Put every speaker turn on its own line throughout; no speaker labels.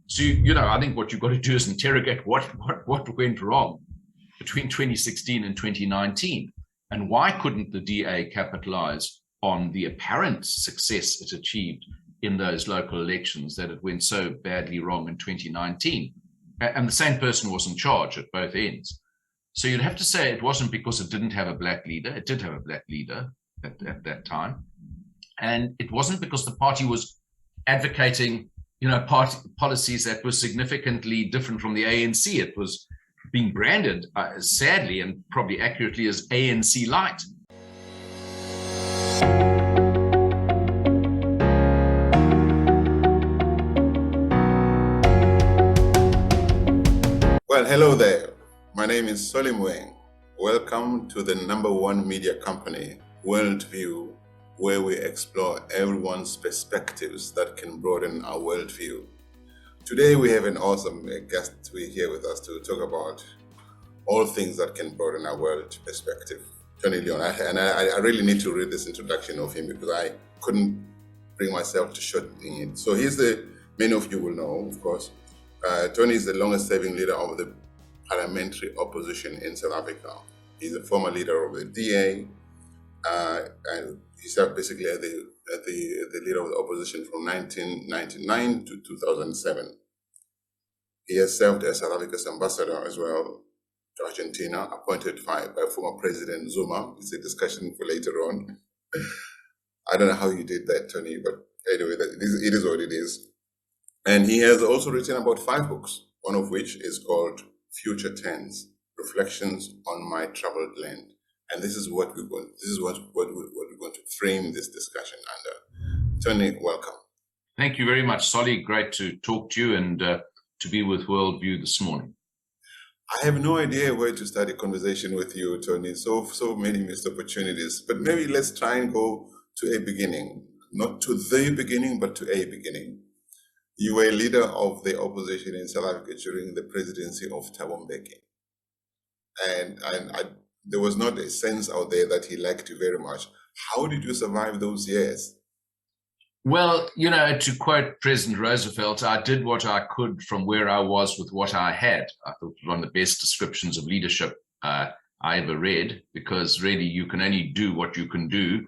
So, I think what you've got to do is interrogate what went wrong between 2016 and 2019. And why couldn't the DA capitalize on the apparent success it achieved in those local elections that it went so badly wrong in 2019? And the same person was in charge at both ends. So you'd have to say it wasn't because it didn't have a black leader. It did have a black leader at that time. And it wasn't because the party was advocating, policies that were significantly different from the ANC. It was being branded, sadly and probably accurately, as ANC light.
Well, hello there. My name is Solim Weng. Welcome to the #1 media company, WorldView, where we explore everyone's perspectives that can broaden our worldview. Today we have an awesome guest here with us to talk about all things that can broaden our world perspective. Tony Leon, I really need to read this introduction of him because I couldn't bring myself to shortening it. So many of you will know, of course, Tony is the longest serving leader of the parliamentary opposition in South Africa. He's a former leader of the DA, and he served basically as the leader of the opposition from 1999 to 2007. He has served as South Africa's ambassador as well to Argentina, appointed by former President Zuma. It's a discussion for later on. I don't know how you did that, Tony, but anyway, it is what it is. And he has also written about 5 books, one of which is called Future Tense: Reflections on My Troubled Land. And this is what we're going to frame this discussion under. Tony, welcome.
Thank you very much, Solly. Great to talk to you and to be with WorldView this morning.
I have no idea where to start a conversation with you, Tony. So many missed opportunities. But maybe let's try and go to a beginning. Not to the beginning, but to a beginning. You were a leader of the opposition in South Africa during the presidency of Thabo Mbeki. And there was not a sense out there that he liked you very much. How did you survive those years?
Well, to quote President Roosevelt, I did what I could from where I was with what I had. I thought it was one of the best descriptions of leadership I ever read, because really you can only do what you can do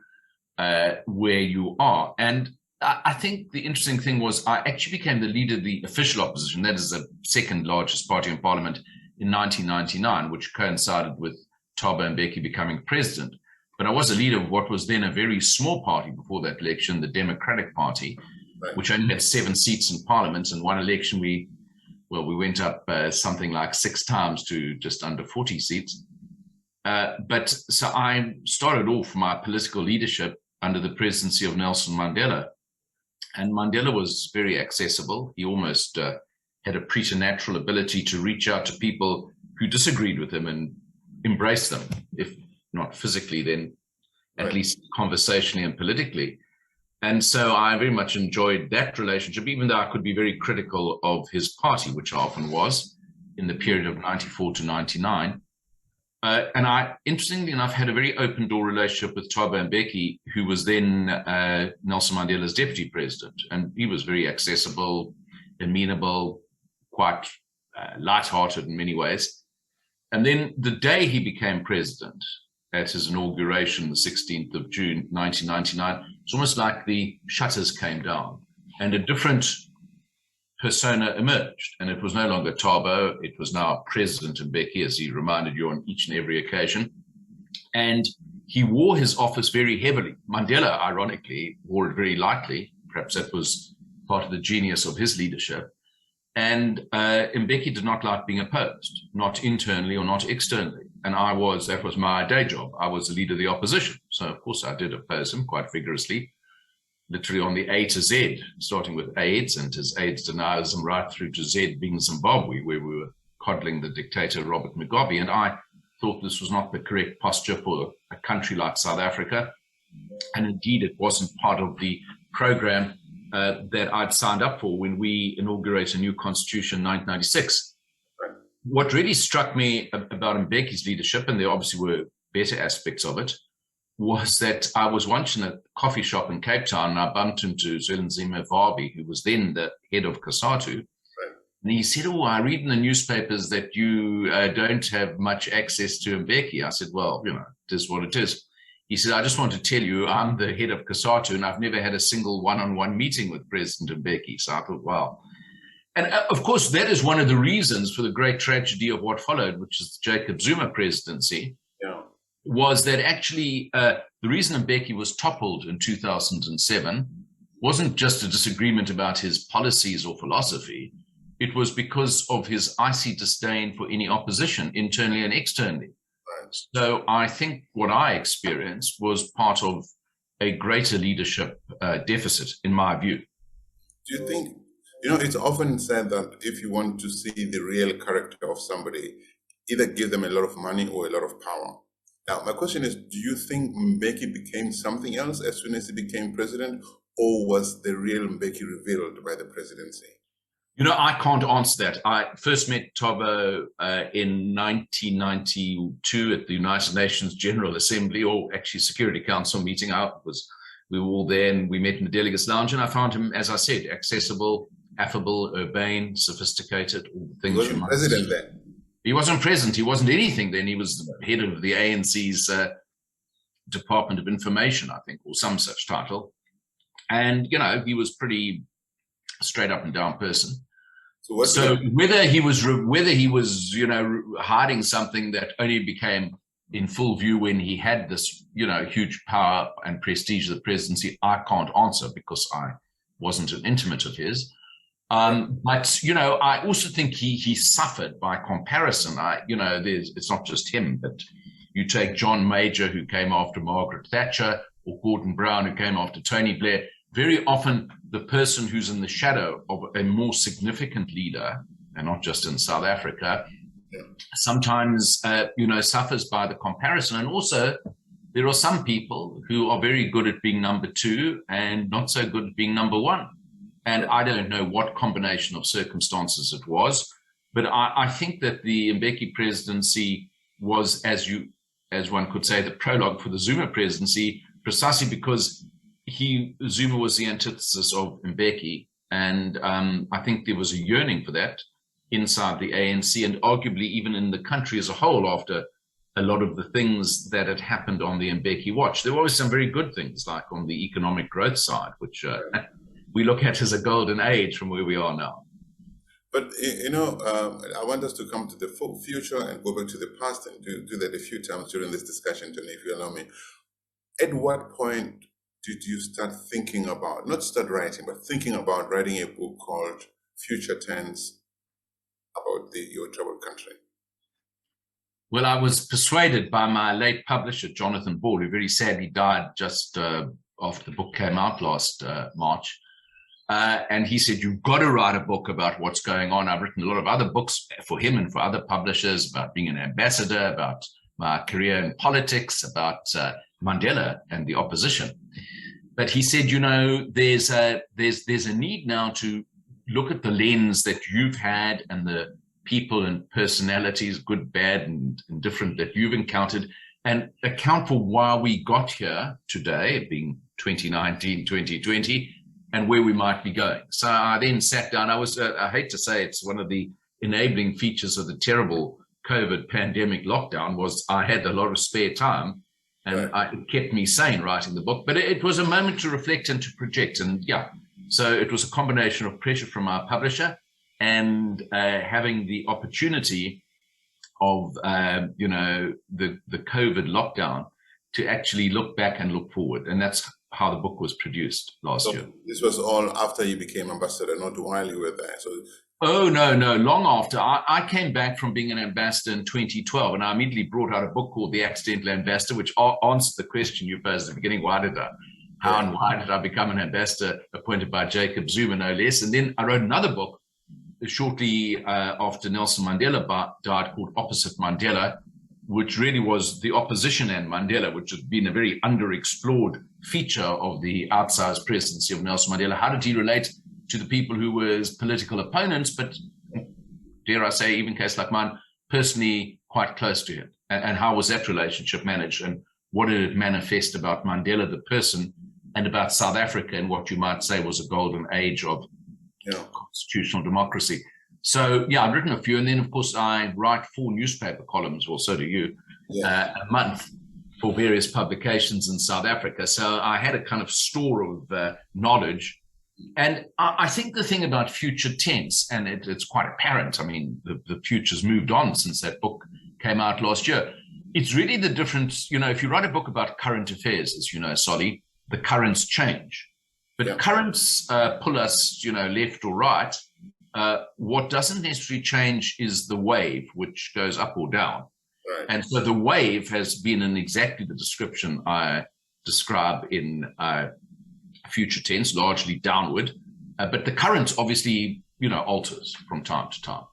where you are. And I think the interesting thing was I actually became the leader of the official opposition, that is the second largest party in parliament, in 1999, which coincided with Thabo Mbeki becoming president. But I was a leader of what was then a very small party before that election, the Democratic Party, right, which only had 7 seats in parliament. And one election we went up something like 6 times to just under 40 seats. But so I started off my political leadership under the presidency of Nelson Mandela. And Mandela was very accessible. He almost had a preternatural ability to reach out to people who disagreed with him and embrace them, if not physically, then at least conversationally and politically. And so I very much enjoyed that relationship, even though I could be very critical of his party, which I often was in the period of 94 to 99. And I, interestingly enough, had a very open door relationship with Thabo Mbeki, who was then Nelson Mandela's deputy president. And he was very accessible, amenable, quite lighthearted in many ways. And then the day he became president, at his inauguration, the 16th of June, 1999, it's almost like the shutters came down and a different persona emerged. And it was no longer Thabo, it was now President Mbeki, as he reminded you on each and every occasion. And he wore his office very heavily. Mandela, ironically, wore it very lightly. Perhaps that was part of the genius of his leadership. And Mbeki did not like being opposed, not internally or not externally. And that was my day job. I was the leader of the opposition. So of course I did oppose him quite vigorously, literally on the A to Z, starting with AIDS and his AIDS denialism right through to Z being Zimbabwe, where we were coddling the dictator Robert Mugabe. And I thought this was not the correct posture for a country like South Africa. And indeed, it wasn't part of the program that I'd signed up for when we inaugurated a new constitution in 1996. What really struck me about Mbeki's leadership, and there obviously were better aspects of it, was that I was once in a coffee shop in Cape Town and I bumped into Zwelinzima Vavi, who was then the head of COSATU. Right. And he said, oh, I read in the newspapers that you don't have much access to Mbeki. I said, well, it is what it is. He said, I just want to tell you, I'm the head of COSATU, and I've never had a single one-on-one meeting with President Mbeki. So I thought, wow. And of course, that is one of the reasons for the great tragedy of what followed, which is the Jacob Zuma presidency, was that actually the reason Mbeki was toppled in 2007 wasn't just a disagreement about his policies or philosophy. It was because of his icy disdain for any opposition, internally and externally. Right. So I think what I experienced was part of a greater leadership deficit, in my view.
Do you think, it's often said that if you want to see the real character of somebody, either give them a lot of money or a lot of power. Now, my question is, do you think Mbeki became something else as soon as he became president, or was the real Mbeki revealed by the presidency?
I can't answer that. I first met Thabo in 1992 at the United Nations General Assembly, or actually Security Council meeting. We were all there, and we met in the Delegates Lounge, and I found him, as I said, accessible, affable, urbane, sophisticated, all the things.
He wasn't president then.
He wasn't president. He wasn't anything then. He was the head of the ANC's Department of Information, I think, or some such title. And, he was pretty straight up and down person. So whether he was hiding something that only became in full view when he had this, huge power and prestige of the presidency, I can't answer because I wasn't an intimate of his. But, I also think he suffered by comparison. It's not just him, but you take John Major, who came after Margaret Thatcher, or Gordon Brown, who came after Tony Blair. Very often the person who's in the shadow of a more significant leader, and not just in South Africa, sometimes, suffers by the comparison. And also there are some people who are very good at being number two and not so good at being number one. And I don't know what combination of circumstances it was, but I think that the Mbeki presidency was, as one could say, the prologue for the Zuma presidency, precisely because Zuma was the antithesis of Mbeki. And I think there was a yearning for that inside the ANC and arguably even in the country as a whole after a lot of the things that had happened on the Mbeki watch. There were always some very good things, like on the economic growth side, which we look at as a golden age from where we are now.
But, I want us to come to the future and go back to the past and do that a few times during this discussion, Tony, if you allow me. At what point did you start thinking about, not start writing, but thinking about writing a book called Future Tense about your troubled country?
Well, I was persuaded by my late publisher, Jonathan Ball, who very sadly died just after the book came out last March. And he said, you've got to write a book about what's going on. I've written a lot of other books for him and for other publishers about being an ambassador, about my career in politics, about Mandela and the opposition. But he said, there's a need now to look at the lens that you've had and the people and personalities, good, bad, and different, that you've encountered, and account for why we got here today, being 2019, 2020, and where we might be going. So I then sat down. I hate to say it's one of the enabling features of the terrible COVID pandemic lockdown was I had a lot of spare time. And it kept me sane writing the book, but it was a moment to reflect and to project. And so it was a combination of pressure from our publisher and having the opportunity of, the COVID lockdown to actually look back and look forward. And that's how the book was produced last year.
This was all after you became ambassador, not while you were there. So.
Oh, no, long after. I came back from being an ambassador in 2012, and I immediately brought out a book called The Accidental Ambassador, which answered the question you posed at the beginning, why did I become an ambassador appointed by Jacob Zuma, no less? And then I wrote another book shortly after Nelson Mandela died called Opposite Mandela, which really was the opposition and Mandela, which has been a very underexplored feature of the outsized presidency of Nelson Mandela. How did he relate to the people who were his political opponents, but dare I say, even case like mine, personally quite close to him? And how was that relationship managed? And what did it manifest about Mandela, the person, and about South Africa and what you might say was a golden age of constitutional democracy? So yeah, I've written a few, and then of course I write 4 newspaper columns, well, so do you, a month for various publications in South Africa. So I had a kind of store of knowledge. And I think the thing about future tense, and it's quite apparent, I mean, the future's moved on since that book came out last year. It's really the difference, you know, if you write a book about current affairs, as you know, Solly, the currents change. But currents pull us, you know, left or right. What doesn't necessarily change is the wave, which goes up or down.
Right.
And so the wave has been in exactly the description I describe in future tense, largely downward. But the current obviously, you know, alters from time to time.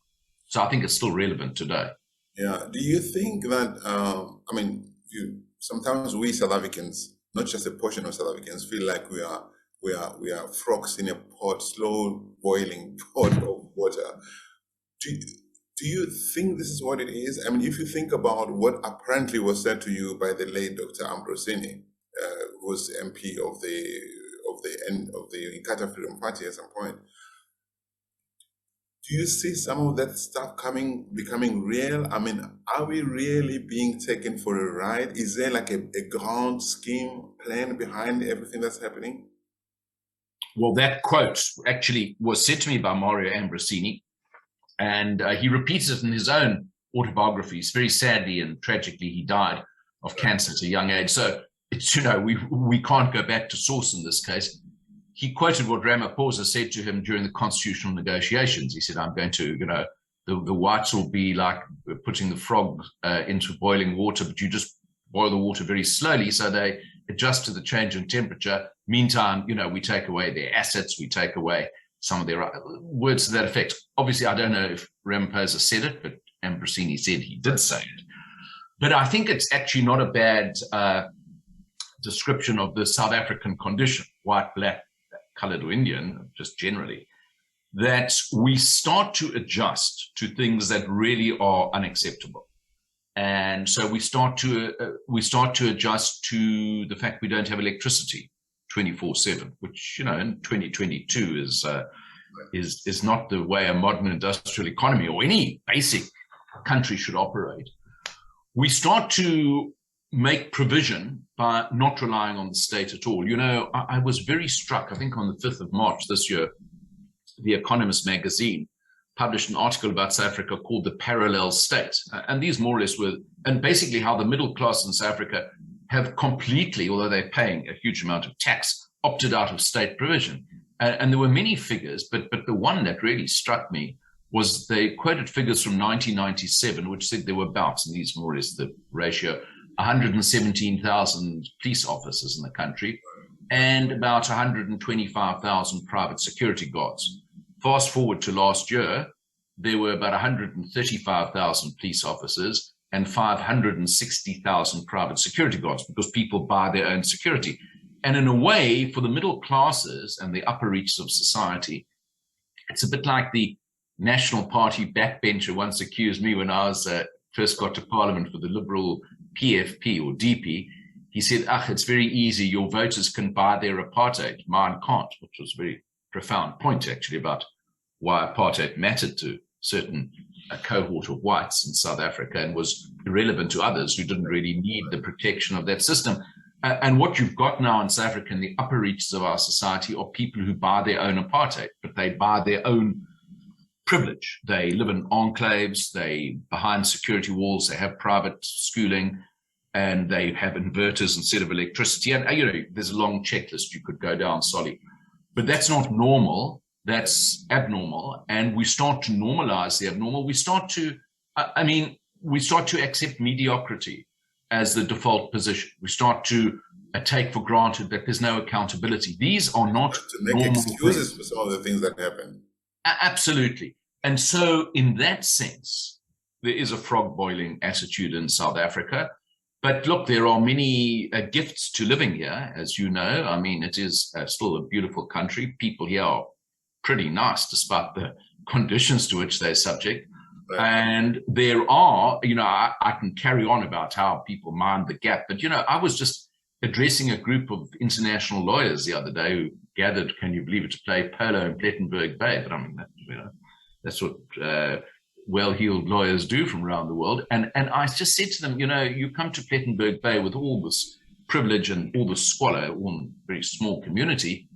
So I think it's still relevant today.
Yeah. Do you think that, I mean, sometimes we South Africans, not just a portion of South Africans, feel like we are frogs in a pot, slow boiling pot of water. Do you think this is what it is? I mean, if you think about what apparently was said to you by the late Dr. Ambrosini, who was MP of the Inkatha Freedom Party at some point, do you see some of that stuff becoming real? I mean, are we really being taken for a ride? Is there like a grand scheme plan behind everything that's happening?
Well, that quote actually was said to me by Mario Ambrosini, and he repeats it in his own autobiographies. Very sadly and tragically, he died of cancer at a young age. So it's, you know, we can't go back to source in this case. He quoted what Ramaphosa said to him during the constitutional negotiations. He said, I'm going to, you know, the whites will be like putting the frog into boiling water, but you just boil the water very slowly so they adjust to the change in temperature. Meantime, you know, we take away their assets, we take away some of their words to that effect. Obviously, I don't know if Ramaphosa said it, but Ambrosini said he did say it. But I think it's actually not a bad description of the South African condition, white, black, colored or Indian, just generally, that we start to adjust to things that really are unacceptable. And so we start to adjust to the fact we don't have electricity 24/7, which, you know, in 2022 is not the way a modern industrial economy or any basic country should operate. We start to make provision by not relying on the state at all. You know, I was very struck, I think on the 5th of March this year, The Economist magazine published an article about South Africa called The Parallel State. And these more or less were, and basically how the middle class in South Africa have completely, although they're paying a huge amount of tax, opted out of state provision. And there were many figures, but the one that really struck me was they quoted figures from 1997, which said there were about, and these more or less the ratio, 117,000 police officers in the country and about 125,000 private security guards. Fast forward to last year, there were about 135,000 police officers and 560,000 private security guards because people buy their own security. And in a way, for the middle classes and the upper reaches of society, it's a bit like the National Party backbencher once accused me when I was first got to Parliament for the Liberal PFP or DP. He said, it's very easy. Your voters can buy their apartheid. Mine can't, which was a very profound point, actually, about why apartheid mattered to certain cohort of whites in South Africa and was irrelevant to others who didn't really need the protection of that system. And what you've got now in South Africa in the upper reaches of our society are people who buy their own apartheid, but they buy their own privilege. They live in enclaves, they behind security walls, they have private schooling, and they have inverters instead of electricity. And, you know, there's a long checklist you could go down, Solly. But that's not normal, that's abnormal. And we start to normalize the abnormal. We start to, we start to accept mediocrity as the default position. We start to take for granted that there's no accountability. These are not
to make excuses for some of the things that happen.
Absolutely. And so in that sense, there is a frog boiling attitude in South Africa. But look, there are many gifts to living here, as you know. I mean, it is still a beautiful country. People here are pretty nice, despite the conditions to which they're subject. Right. And there are, you know, I can carry on about how people mind the gap. But, you know, I was just addressing a group of international lawyers the other day who gathered, can you believe it, to play polo in Plettenberg Bay. But I mean, you know, That's what well-heeled lawyers do from around the world. And I just said to them, you come to Plettenberg Bay with all this privilege and all this squalor, one very small community.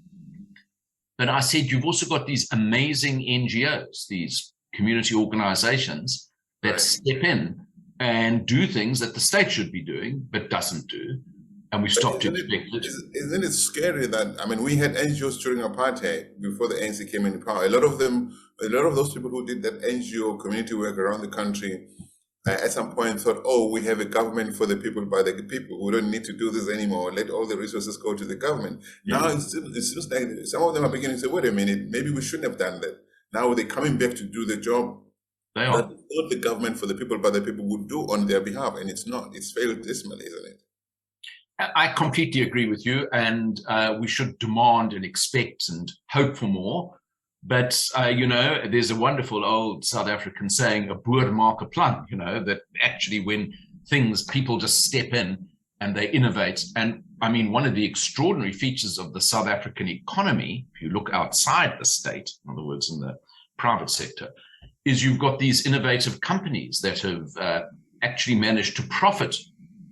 But I said, you've also got these amazing NGOs, these community organizations that step in and do things that the state should be doing, but doesn't do. And we stopped to expect it.
Isn't it scary that, we had NGOs during apartheid before the ANC came into power. A lot of those people who did that NGO community work around the country at some point thought, oh, we have a government for the people, by the people. We don't need to do this anymore. Let all the resources go to the government. Yeah. Now it seems like some of them are beginning to say, wait a minute, maybe we shouldn't have done that. Now they're coming back to do the job.
They are.
That's not the government for the people, but the people would do on their behalf. And it's not. It's failed dismally, isn't it?
I completely agree with you. And we should demand and expect and hope for more. But, there's a wonderful old South African saying, a boer maak 'n plan, that actually when people just step in and they innovate. And one of the extraordinary features of the South African economy, if you look outside the state, in other words, in the private sector, is you've got these innovative companies that have actually managed to profit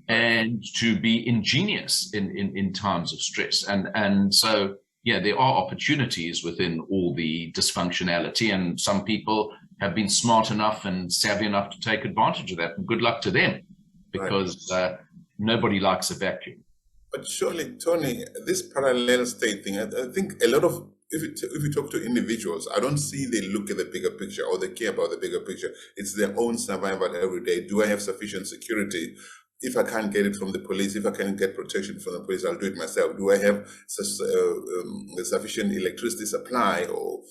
and to be ingenious in times of stress. And so, yeah, there are opportunities within all the dysfunctionality, and some people have been smart enough and savvy enough to take advantage of that. And good luck to them, because nobody likes a vacuum.
But surely, Tony, this parallel state thing, I think a lot of, if you talk to individuals, I don't see they look at the bigger picture or they care about the bigger picture. It's their own survival every day. Do I have sufficient security? If I can't get it from the police, if I can't get protection from the police, I'll do it myself. Do I have sufficient electricity supply, or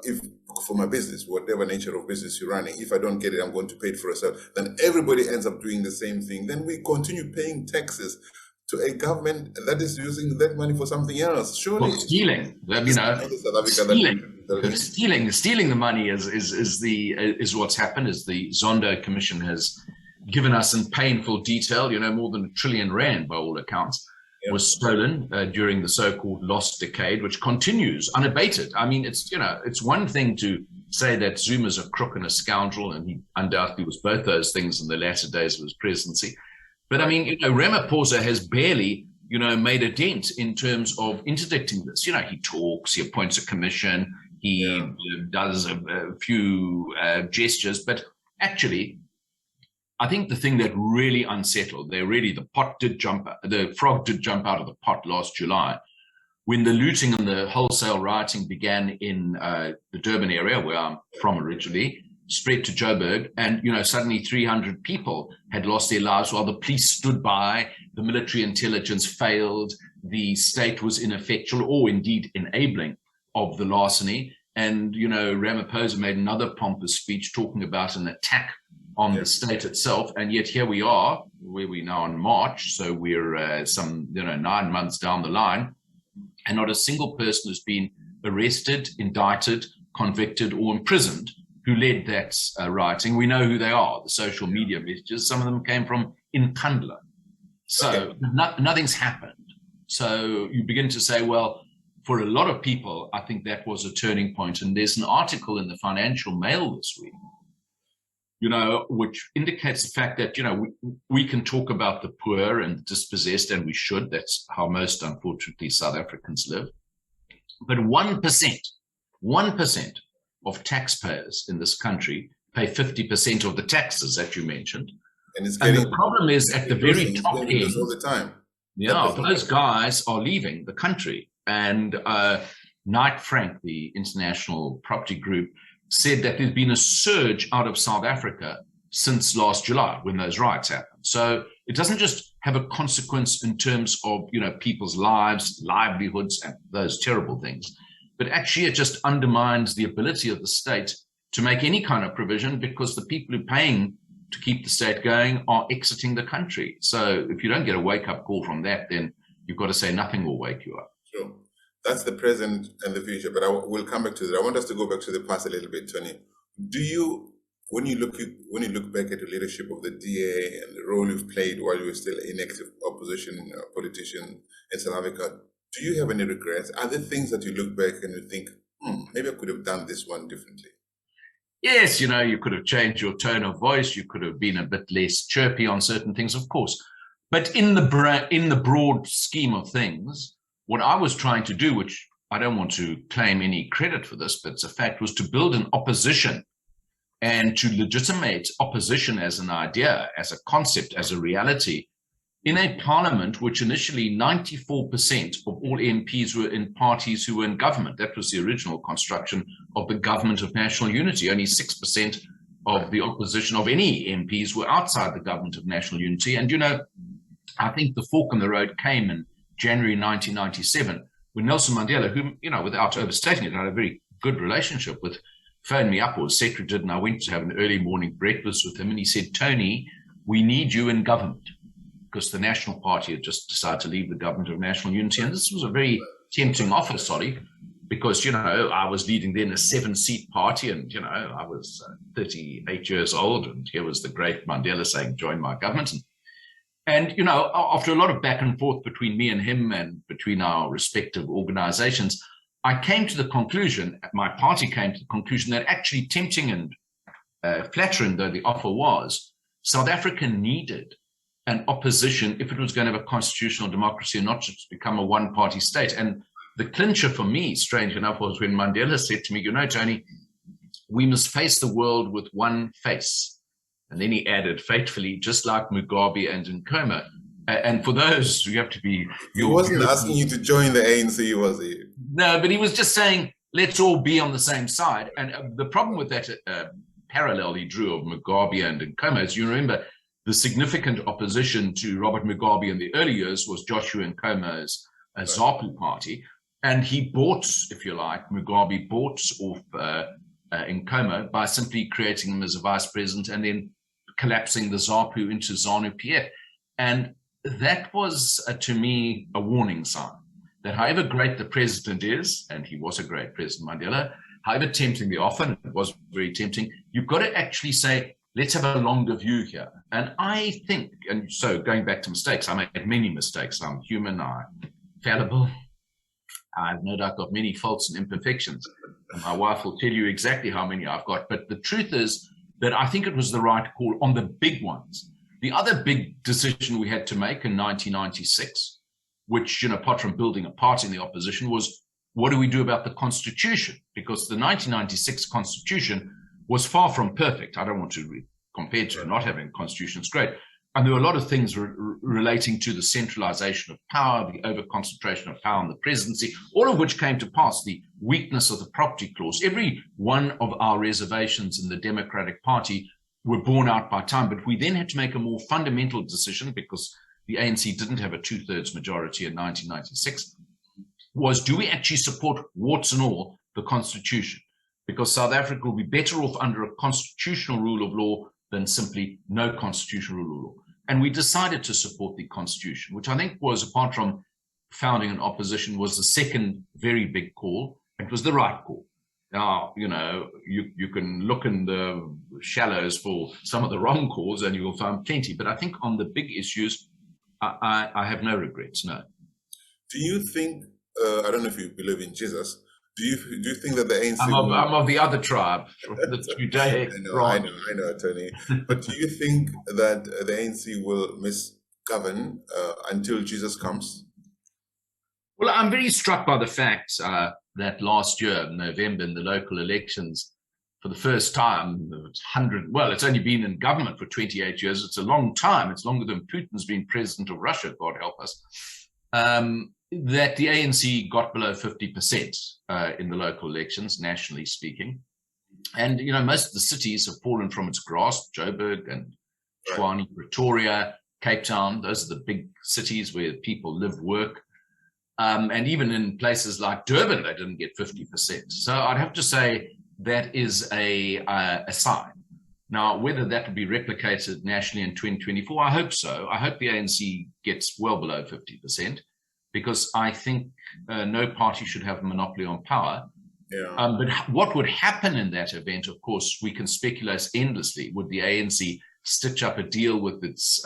if for my business, whatever nature of business you're running, if I don't get it, I'm going to pay it for myself. Then everybody ends up doing the same thing. Then we continue paying taxes to a government that is using that money for something else. Surely,
stealing. Stealing the money is what's happened. Is the Zondo Commission has given us in painful detail, more than R1 trillion by all accounts, was stolen during the so-called lost decade, which continues unabated. It's one thing to say that Zuma's a crook and a scoundrel, and he undoubtedly was both those things in the latter days of his presidency. But Ramaphosa has barely, made a dent in terms of interdicting this. He talks, he appoints a commission, he does a few gestures, but actually, I think the thing that really unsettled, the frog did jump out of the pot last July, when the looting and the wholesale rioting began in the Durban area, where I'm from originally, spread to Joburg, and suddenly 300 people had lost their lives while the police stood by, the military intelligence failed, the state was ineffectual or indeed enabling of the larceny. And Ramaphosa made another pompous speech talking about an attack on the state itself, and yet here we are, where we now in March, so we're some 9 months down the line, and not a single person has been arrested, indicted, convicted, or imprisoned who led that rioting. We know who they are, the social media messages. Some of them came from Nkandla. So nothing's happened. So you begin to say, well, for a lot of people, I think that was a turning point. And there's an article in the Financial Mail this week, which indicates the fact that, we can talk about the poor and dispossessed, and we should. That's how most, unfortunately, South Africans live. But 1% of taxpayers in this country pay 50% of the taxes that you mentioned. And the problem is at the very top end.
All the time.
Yeah, those guys are leaving the country. And Knight Frank, the international property group, said that there's been a surge out of South Africa since last July when those riots happened. So it doesn't just have a consequence in terms of, people's lives, livelihoods, and those terrible things, but actually it just undermines the ability of the state to make any kind of provision, because the people who are paying to keep the state going are exiting the country. So if you don't get a wake-up call from that, then you've got to say nothing will wake you up.
Sure. That's the present and the future, but we'll come back to that. I want us to go back to the past a little bit, Tony. Do you, when you look back at the leadership of the DA and the role you've played while you were still an active opposition politician in South Africa, do you have any regrets? Are there things that you look back and you think, maybe I could have done this one differently?
Yes, you could have changed your tone of voice. You could have been a bit less chirpy on certain things, of course. But in the broad scheme of things, what I was trying to do, which I don't want to claim any credit for this, but it's a fact, was to build an opposition and to legitimate opposition as an idea, as a concept, as a reality, in a parliament which initially 94% of all MPs were in parties who were in government. That was the original construction of the government of national unity. Only 6% of the opposition of any MPs were outside the government of national unity. And, I think the fork in the road came in January 1997 when Nelson Mandela, who, without overstating it, I had a very good relationship with, phoned me up, or his secretary did, and I went to have an early morning breakfast with him. And he said, "Tony, we need you in government," because the National Party had just decided to leave the government of national unity. And this was a very tempting offer, Solly, because, I was leading then a 7-seat party, and, I was 38 years old, and here was the great Mandela saying, "Join my government." And, after a lot of back and forth between me and him and between our respective organizations, I came to the conclusion, my party came to the conclusion, that actually, tempting and flattering though the offer was, South Africa needed an opposition if it was going to have a constitutional democracy and not just become a one-party state. And the clincher for me, strange enough, was when Mandela said to me, "Tony, we must face the world with one face." And then he added, faithfully, "just like Mugabe and Nkrumah." And for those, you have to be...
He wasn't asking you to join the ANC, was he?
No, but he was just saying, let's all be on the same side. And the problem with that parallel he drew of Mugabe and Nkrumah, as you remember, the significant opposition to Robert Mugabe in the early years was Joshua Nkoma's ZAPU party. And he bought, if you like, Mugabe bought off Nkoma by simply creating him as a vice president and then collapsing the ZAPU into ZANU-PF. And that was, to me, a warning sign that however great the president is, and he was a great president, Mandela, however tempting the offer, and it was very tempting, you've got to actually say, let's have a longer view here. And I think, and so going back to mistakes, I made many mistakes. I'm human, I'm fallible. I've no doubt got many faults and imperfections. And my wife will tell you exactly how many I've got. But the truth is that I think it was the right call on the big ones. The other big decision we had to make in 1996, which, apart from building a party in the opposition, was what do we do about the Constitution? Because the 1996 Constitution was far from perfect. I don't want to compare to not having a constitution. It's great. And there were a lot of things relating to the centralization of power, the over-concentration of power in the presidency, all of which came to pass, the weakness of the property clause. Every one of our reservations in the Democratic Party were borne out by time. But we then had to make a more fundamental decision, because the ANC didn't have a 2/3 majority in 1996, was do we actually support, warts and all, the Constitution? Because South Africa will be better off under a constitutional rule of law than simply no constitutional rule of law. And we decided to support the Constitution, which I think was, apart from founding an opposition, was the second very big call. It was the right call. Now, you can look in the shallows for some of the wrong calls and you will find plenty. But I think on the big issues, I have no regrets, no.
Do you think, I don't know if you believe in Jesus, do you think that the ANC...
I'm of the other tribe, the Judaic
I know, Tony. But do you think that the ANC will misgovern until Jesus comes?
Well, I'm very struck by the fact that last year, in November, in the local elections, for the first time, it's only been in government for 28 years. It's a long time. It's longer than Putin's been president of Russia, God help us. That the ANC got below 50% in the local elections, nationally speaking. And, most of the cities have fallen from its grasp, Joburg and Tshwane, Pretoria, Cape Town. Those are the big cities where people live, work. And even in places like Durban, they didn't get 50%. So I'd have to say that is a sign. Now, whether that will be replicated nationally in 2024, I hope so. I hope the ANC gets well below 50%. Because I think no party should have a monopoly on power. Yeah. But what would happen in that event, of course, we can speculate endlessly. Would the ANC stitch up a deal with its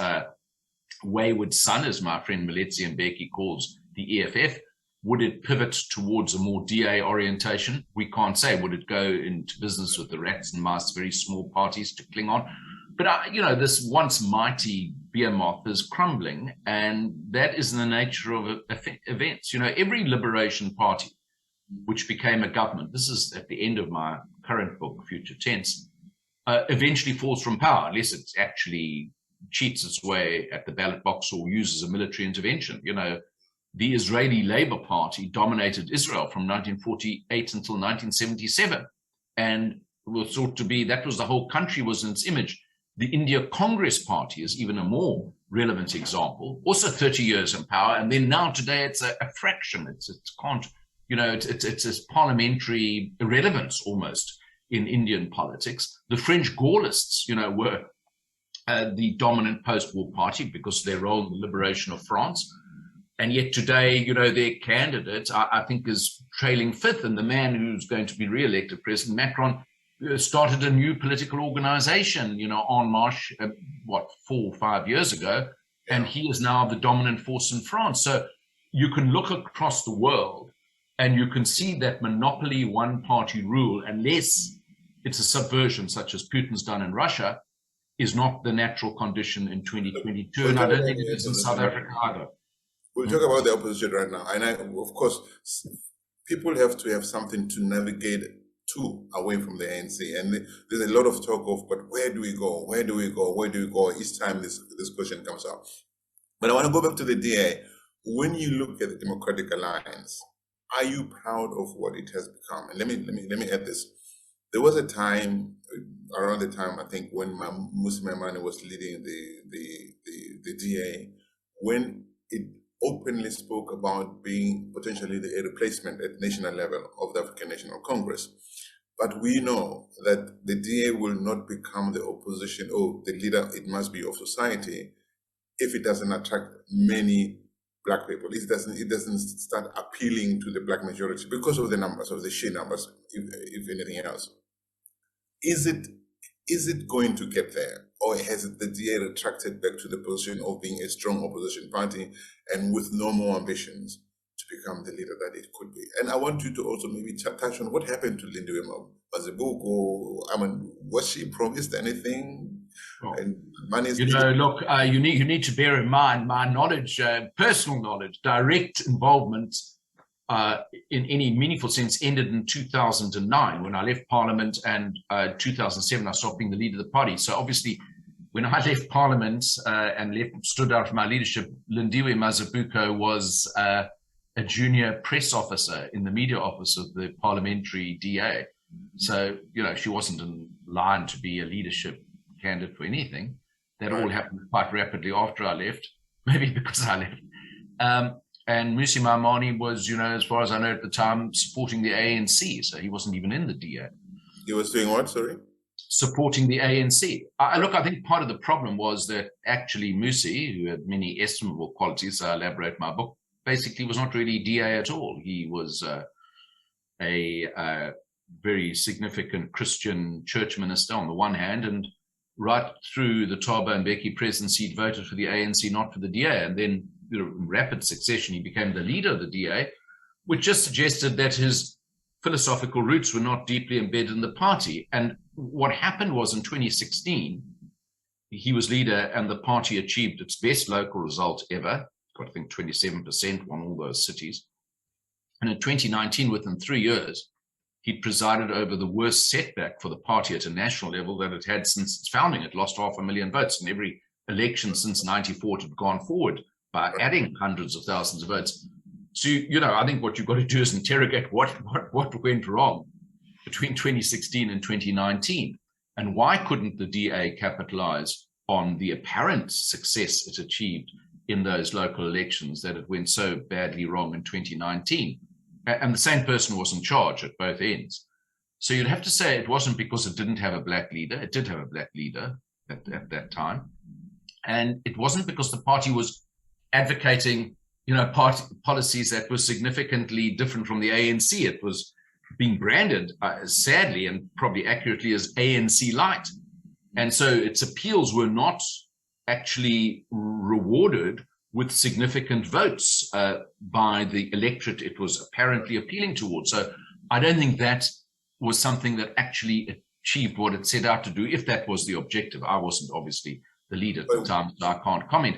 wayward son, as my friend Mbeki calls the EFF? Would it pivot towards a more DA orientation? We can't say. Would it go into business with the rats and mice, very small parties to cling on? But, this once mighty behemoth is crumbling, and that is in the nature of events. Every liberation party, which became a government, this is at the end of my current book, Future Tense, eventually falls from power, unless it actually cheats its way at the ballot box or uses a military intervention. The Israeli Labour Party dominated Israel from 1948 until 1977, and was thought to be, that was the whole country was in its image. The India Congress Party is even a more relevant example, also 30 years in power, and then now today it's a fraction. It's a parliamentary irrelevance almost in Indian politics. The French Gaullists, were the dominant post-war party because of their role in the liberation of France. And yet today, their candidate, I think, is trailing fifth. And the man who's going to be re-elected, President Macron, started a new political organization, En Marche, 4 or 5 years ago. And he is now the dominant force in France. So you can look across the world and you can see that monopoly one-party rule, unless it's a subversion such as Putin's done in Russia, is not the natural condition in 2022. And I don't think it is in South Africa either.
We'll talk about the opposition right now. And of course, people have to have something to navigate to away from the ANC. And there's a lot of talk of, but where do we go? Where do we go? Where do we go? Each time this question comes up. But I want to go back to the DA. When you look at the Democratic Alliance, are you proud of what it has become? And let me add this. There was a time, around the time, I think, when Maimane was leading the DA, when it openly spoke about being potentially a replacement at national level of the African National Congress. But we know that the DA will not become the opposition or the leader it must be of society if it doesn't attract many Black people. It doesn't start appealing to the Black majority because of the numbers, of the sheer numbers, if anything else. Is it going to get there? Or has the DA retracted back to the position of being a strong opposition party and with no more ambitions to become the leader that it could be? And I want you to also maybe touch on what happened to Lindiwe Mazibuko. I mean, was she promised anything?
Oh.
And money is
look, you need to bear in mind my knowledge, personal knowledge, direct involvement in any meaningful sense ended in 2009 when I left Parliament, and 2007 I stopped being the leader of the party. So obviously, when I left Parliament and stood out for my leadership, Lindiwe Mazibuko was a junior press officer in the media office of the parliamentary DA. So, she wasn't in line to be a leadership candidate for anything. That all happened quite rapidly after I left, maybe because I left. And Musi Maimane was, as far as I know at the time, supporting the ANC. So he wasn't even in the DA.
He was doing what, sorry?
Supporting the ANC. I think part of the problem was that actually Musi, who had many estimable qualities, I elaborate in my book, basically was not really DA at all. He was a very significant Christian church minister on the one hand, and right through the Thabo and Mbeki presidency, he voted for the ANC, not for the DA. And then in rapid succession, he became the leader of the DA, which just suggested that his philosophical roots were not deeply embedded in the party. And what happened was in 2016, he was leader and the party achieved its best local result ever, got, I think, 27%, won all those cities. And in 2019, within 3 years, he presided over the worst setback for the party at a national level that it had since its founding. It lost 500,000 votes in every election since 94. It had gone forward by adding hundreds of thousands of votes. So, I think what you've got to do is interrogate what went wrong between 2016 and 2019. And why couldn't the DA capitalize on the apparent success it achieved in those local elections that it went so badly wrong in 2019? And the same person was in charge at both ends. So you'd have to say it wasn't because it didn't have a Black leader. It did have a Black leader at that time. And it wasn't because the party was advocating, policies that were significantly different from the ANC. It was being branded, sadly and probably accurately, as ANC light. And so its appeals were not actually rewarded with significant votes by the electorate it was apparently appealing towards. So I don't think that was something that actually achieved what it set out to do, if that was the objective. I wasn't obviously the lead at the time, so I can't comment.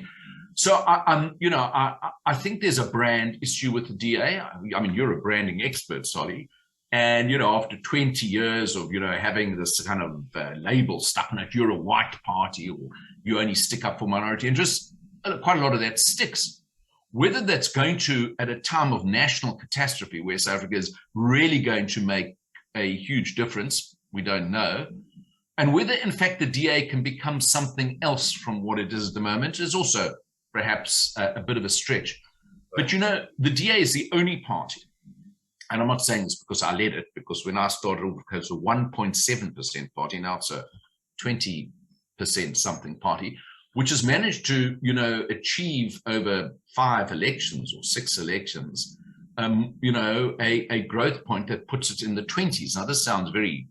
So I think there's a brand issue with the DA. I mean, you're a branding expert, Solly. And, after 20 years of, having this kind of label stuck on it, you're a white party or you only stick up for minority interests, quite a lot of that sticks. Whether that's going to, at a time of national catastrophe where South Africa is really going to make a huge difference, we don't know. And whether, in fact, the DA can become something else from what it is at the moment is also perhaps a bit of a stretch. But, the DA is the only party, and I'm not saying this because I led it, because when I started, it was a 1.7% party, now it's a 20% something party, which has managed to, achieve over 5 elections or 6 elections, a growth point that puts it in the 20s. Now, this sounds very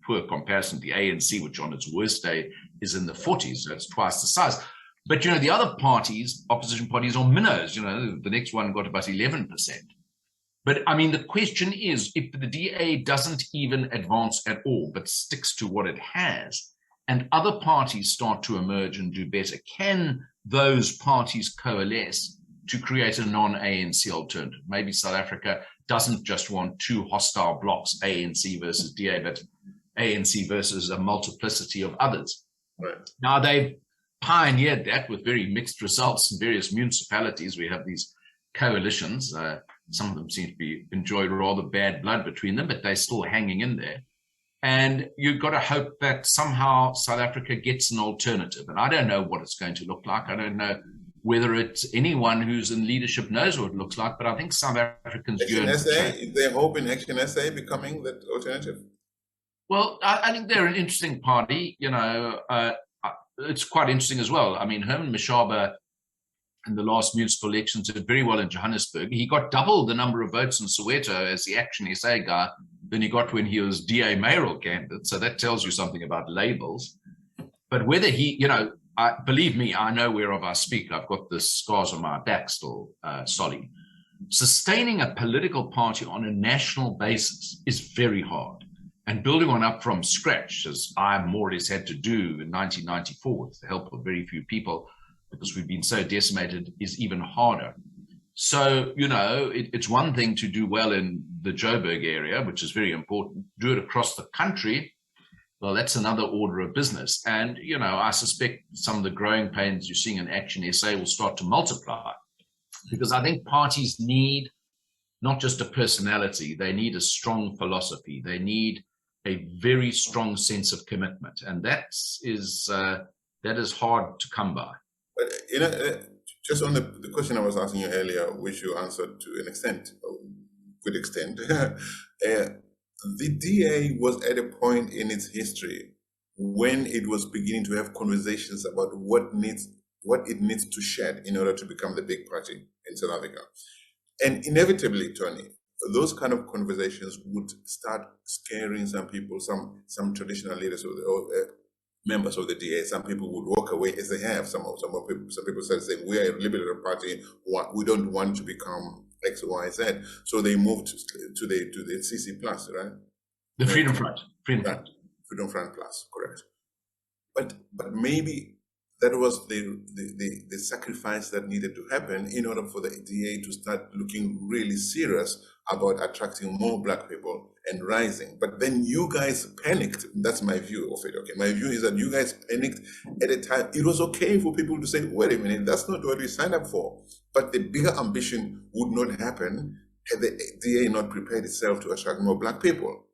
poor comparison to the ANC, which on its worst day is in the 40s, so it's twice the size. But, the other parties, opposition parties, are minnows. The next one got about 11%. But, I mean, the question is, if the DA doesn't even advance at all, but sticks to what it has, and other parties start to emerge and do better, can those parties coalesce to create a non-ANC alternative? Maybe South Africa doesn't just want 2 hostile blocks, ANC versus DA, but ANC versus a multiplicity of others.
Right.
Now, they've pioneered that with very mixed results in various municipalities. We have these coalitions. Some of them seem to be enjoy rather bad blood between them, but they're still hanging in there. And you've got to hope that somehow South Africa gets an alternative. And I don't know what it's going to look like. I don't know whether it's anyone who's in leadership knows what it looks like, but I think South Africans
Action SA, is there hope in Action SA becoming that alternative?
Well, I think they're an interesting party. It's quite interesting as well. I mean, Herman Mashaba in the last municipal elections did very well in Johannesburg. He got double the number of votes in Soweto as the Action SA guy than he got when he was DA mayoral candidate. So that tells you something about labels. But whether he, believe me, I know whereof I speak. I've got the scars on my back still, Solly. Sustaining a political party on a national basis is very hard. And building one up from scratch, as I more or less had to do in 1994 with the help of very few people, because we've been so decimated, is even harder. So, it's one thing to do well in the Joburg area, which is very important. Do it across the country, well, that's another order of business. And, I suspect some of the growing pains you're seeing in Action SA will start to multiply, because I think parties need not just a personality, they need a strong philosophy. They need a very strong sense of commitment. And that is hard to come by.
But, just on the question I was asking you earlier, which you answered to an extent, a good extent, the DA was at a point in its history when it was beginning to have conversations about what it needs to shed in order to become the big party in South Africa. And inevitably, Tony, those kind of conversations would start scaring some people, some traditional leaders or members of the DA. Some people would walk away, as they have. Some people started saying, we are a liberal party, we don't want to become X, Y, Z. So they moved to the CC Plus, right?
The Freedom Front.
Freedom Front Plus, correct. But maybe that was the sacrifice that needed to happen in order for the DA to start looking really serious about attracting more Black people and rising. But then you guys panicked. That's my view of it. Okay, my view is that you guys panicked at a time. It was okay for people to say, wait a minute, that's not what we signed up for. But the bigger ambition would not happen had the DA not prepared itself to attract more Black people.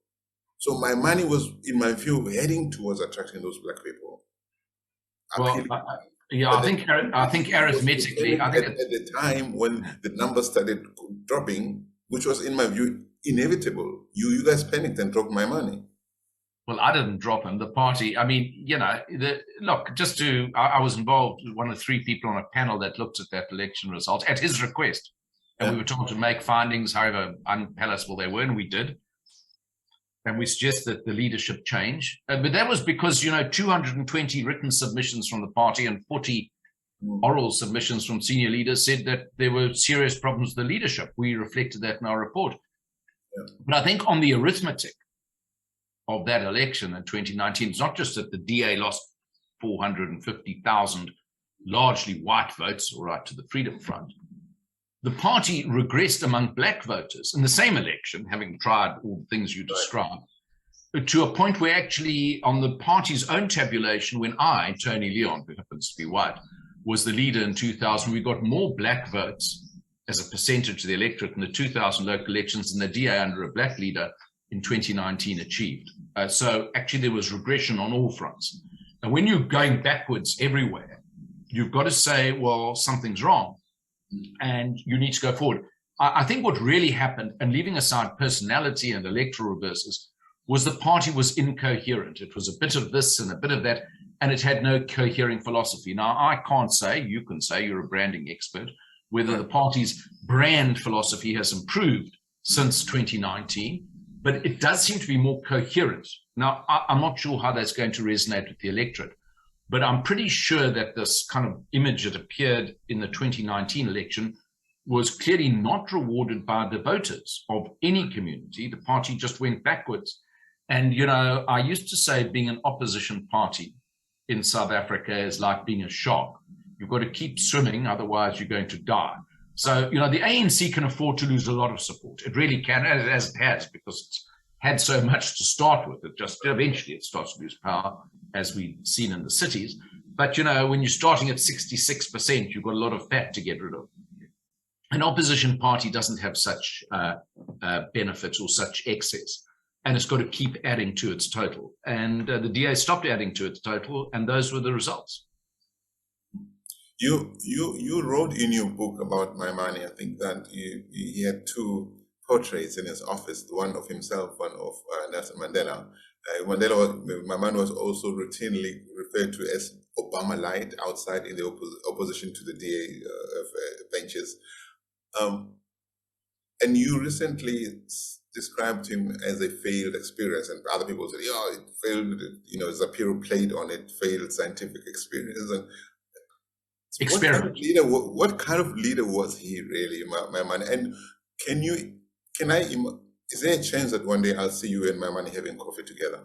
So my money was, in my view, heading towards attracting those Black people.
Well, I think arithmetically,
at the time when the numbers started dropping, which was, in my view, inevitable, you guys panicked and dropped my money.
Well, I didn't drop him. The party, I mean, I was involved with one of 3 people on a panel that looked at that election result at his request. And we were told to make findings, however unpalatable they were, and we did. And we suggest that the leadership change. But that was because, 220 written submissions from the party and 40 oral submissions from senior leaders said that there were serious problems with the leadership. We reflected that in our report. But I think on the arithmetic of that election in 2019, it's not just that the DA lost 450,000 largely white votes, all right, to the Freedom Front. The party regressed among black voters in the same election, having tried all the things you described, to a point where actually on the party's own tabulation, when I, Tony Leon, who happens to be white, was the leader in 2000, we got more black votes as a percentage of the electorate in the 2000 local elections than the DA under a black leader in 2019 achieved. So actually there was regression on all fronts. And when you're going backwards everywhere, you've got to say, well, something's wrong and you need to go forward. I think what really happened, and leaving aside personality and electoral reverses, was the party was incoherent. It was a bit of this and a bit of that, and it had no cohering philosophy. Now, I can't say, you can say, you're a branding expert, whether the party's brand philosophy has improved since 2019, but it does seem to be more coherent. Now, I'm not sure how that's going to resonate with the electorate, but I'm pretty sure that this kind of image that appeared in the 2019 election was clearly not rewarded by the voters of any community. The party just went backwards. And, you know, I used to say being an opposition party in South Africa is like being a shark. You've got to keep swimming, otherwise you're going to die. So, you know, the ANC can afford to lose a lot of support. It really can, as it has, because it's had so much to start with. It just eventually it starts to lose power, as we've seen in the cities. But, you know, when you're starting at 66%, you've got a lot of fat to get rid of. An opposition party doesn't have such benefits or such excess, and it's got to keep adding to its total. And the DA stopped adding to its total, and those were the results.
You wrote in your book about Maimane, I think that he had two portraits in his office, one of himself, one of Nelson Mandela. Maimane was also routinely referred to as Obama Light outside in the opposition to the DA benches. And you recently described him as a failed experience, and other people said, "Yeah, it failed." You know, Zapiro played on it, failed scientific experience. And
experiment.
What kind of leader was he really, Maimane? And is there a chance that one day I'll see you and Maimane having coffee together?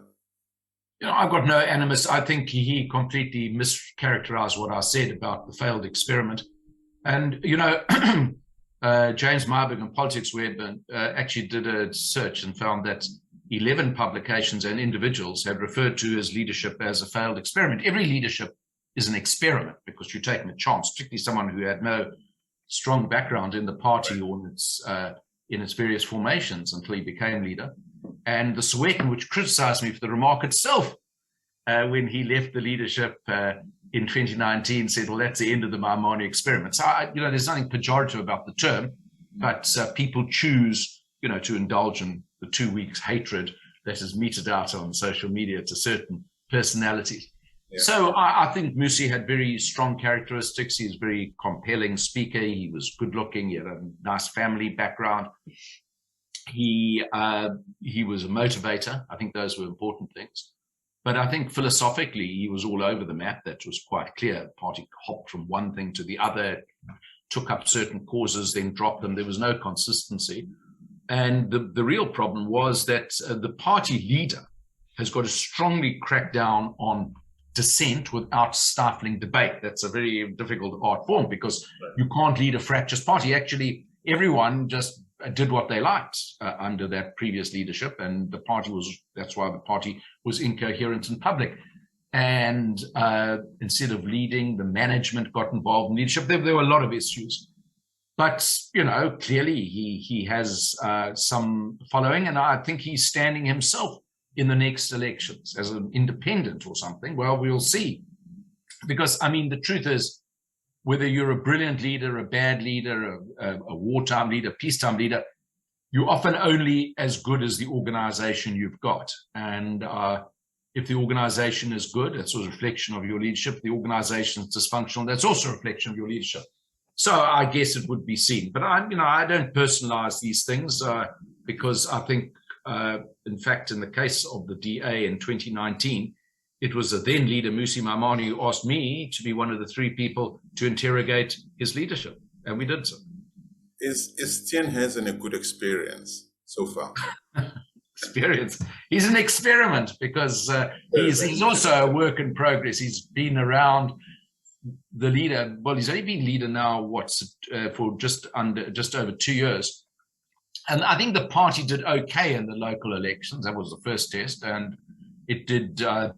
You know, I've got no animus. I think he completely mischaracterized what I said about the failed experiment. And, you know, James Myburgh and Politics Web actually did a search and found that 11 publications and individuals had referred to his leadership as a failed experiment. Every leadership is an experiment because you're taking a chance, particularly someone who had no strong background in the party or in its various formations until he became leader. And the Sowetan, which criticized me for the remark itself when he left the leadership in 2019, said, well, that's the end of the Maimane experiment. So, you know, there's nothing pejorative about the term, but people choose, you know, to indulge in the 2 weeks hatred that is meted out on social media to certain personalities. Yeah. So I think Musi had very strong characteristics. He's a very compelling speaker. He was good looking. He had a nice family background. He was a motivator. I think those were important things. But I think philosophically, he was all over the map. That was quite clear. The party hopped from one thing to the other, took up certain causes, then dropped them. There was no consistency. And the real problem was that the party leader has got to strongly crack down on dissent without stifling debate. That's a very difficult art form because you can't lead a fractious party. Actually, everyone just did what they liked under that previous leadership, and the party that's why the party was incoherent in public. And instead of leading, the management got involved in leadership. There were a lot of issues. But, you know, clearly he has some following, and I think he's standing himself in the next elections as an independent or something. Well, we'll see. Because, I mean, the truth is, whether you're a brilliant leader, a bad leader, a wartime leader, peacetime leader, you're often only as good as the organization you've got. And if the organization is good, that's a reflection of your leadership. If the organization is dysfunctional, that's also a reflection of your leadership. So I guess it would be seen. But I don't personalize these things because I think, in fact, in the case of the DA in 2019, it was the then leader, Musi Maimane, who asked me to be one of the 3 people to interrogate his leadership, and we did so.
Is Steenhuisen a good experience so far?
Experience. He's an experiment because he's also a work in progress. He's been around the leader. Well, he's only been leader now, for just over 2 years. And I think the party did okay in the local elections. That was the first test. And it did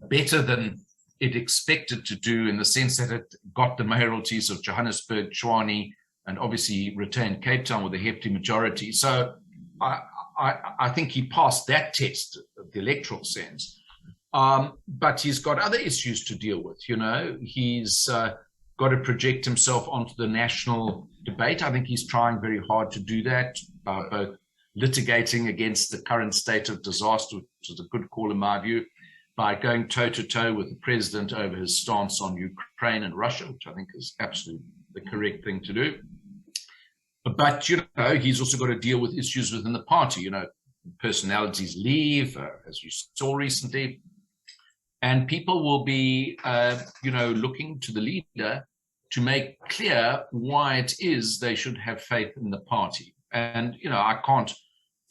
better than it expected to do, in the sense that it got the mayoralties of Johannesburg, Tshwane, and obviously retained Cape Town with a hefty majority. So I think he passed that test of the electoral sense. But he's got other issues to deal with. You know, he's got to project himself onto the national debate. I think he's trying very hard to do that, both litigating against the current state of disaster, which is a good call in my view, by going toe-to-toe with the president over his stance on Ukraine and Russia, which I think is absolutely the correct thing to do. But, you know, he's also got to deal with issues within the party. You know, personalities leave, as you saw recently, and people will be, you know, looking to the leader to make clear why it is they should have faith in the party. And, you know, I can't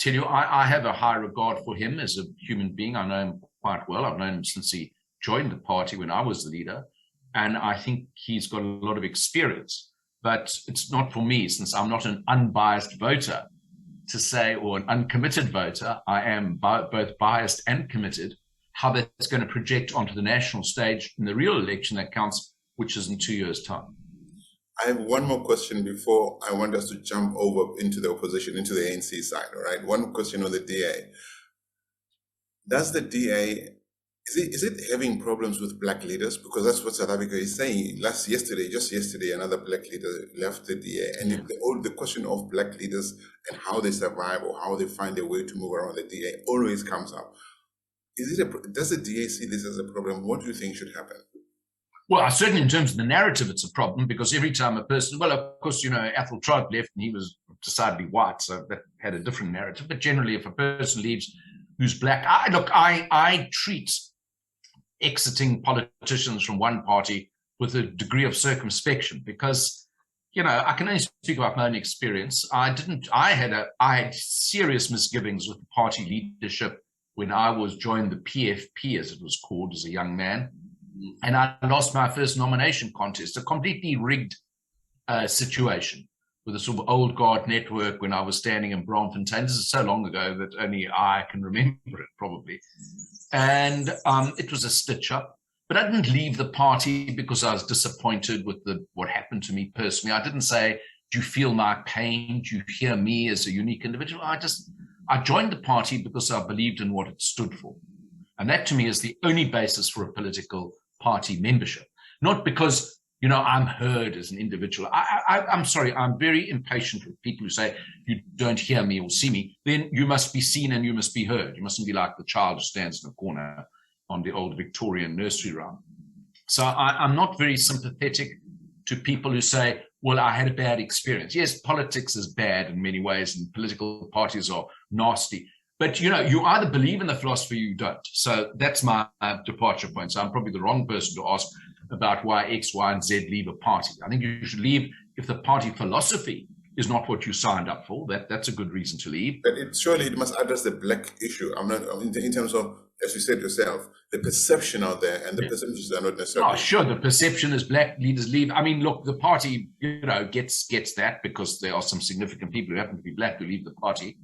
tell you, I have a high regard for him as a human being. I know him quite well. I've known him since he joined the party when I was the leader. And I think he's got a lot of experience. But it's not for me, since I'm not an unbiased voter, to say, or an uncommitted voter. I am both biased and committed, how that's going to project onto the national stage in the real election that counts, which is in 2 years' time.
I have one more question before I want us to jump over into the opposition, into the ANC side, all right? One question on the DA. Does the DA, is it having problems with black leaders? Because that's what South Africa is saying. Just yesterday, another black leader left the DA. And the question of black leaders and how they survive or how they find a way to move around the DA always comes up. Does the DA see this as a problem? What do you think should happen?
Well, certainly in terms of the narrative, it's a problem, because every time a person, well, of course, you know, Athol Trout left and he was decidedly white, so that had a different narrative. But generally, if a person leaves who's black, I treat exiting politicians from one party with a degree of circumspection, because, you know, I can only speak about my own experience. I had serious misgivings with the party leadership when I joined the PFP, as it was called, as a young man. And I lost my first nomination contest, a completely rigged situation with a sort of old guard network when I was standing in Braamfontein. This is so long ago that only I can remember it, probably. And it was a stitch up. But I didn't leave the party because I was disappointed with what happened to me personally. I didn't say, do you feel my pain? Do you hear me as a unique individual? I joined the party because I believed in what it stood for. And that, to me, is the only basis for a political party membership. Not because, you know, I'm heard as an individual. I'm sorry, I'm very impatient with people who say, you don't hear me or see me. Then you must be seen and you must be heard. You mustn't be like the child who stands in the corner on the old Victorian nursery rhyme. So I'm not very sympathetic to people who say, well, I had a bad experience. Yes, politics is bad in many ways and political parties are nasty. But, you know, you either believe in the philosophy or you don't. So that's my departure point. So I'm probably the wrong person to ask about why X, Y, and Z leave a party. I think you should leave if the party philosophy is not what you signed up for. That's a good reason to leave.
But surely it must address the black issue. In terms of, as you said yourself, the perception out there, and the perceptions are not necessarily.
Oh, sure. The perception is black leaders leave. I mean, look, the party, you know, gets that, because there are some significant people who happen to be black who leave the party.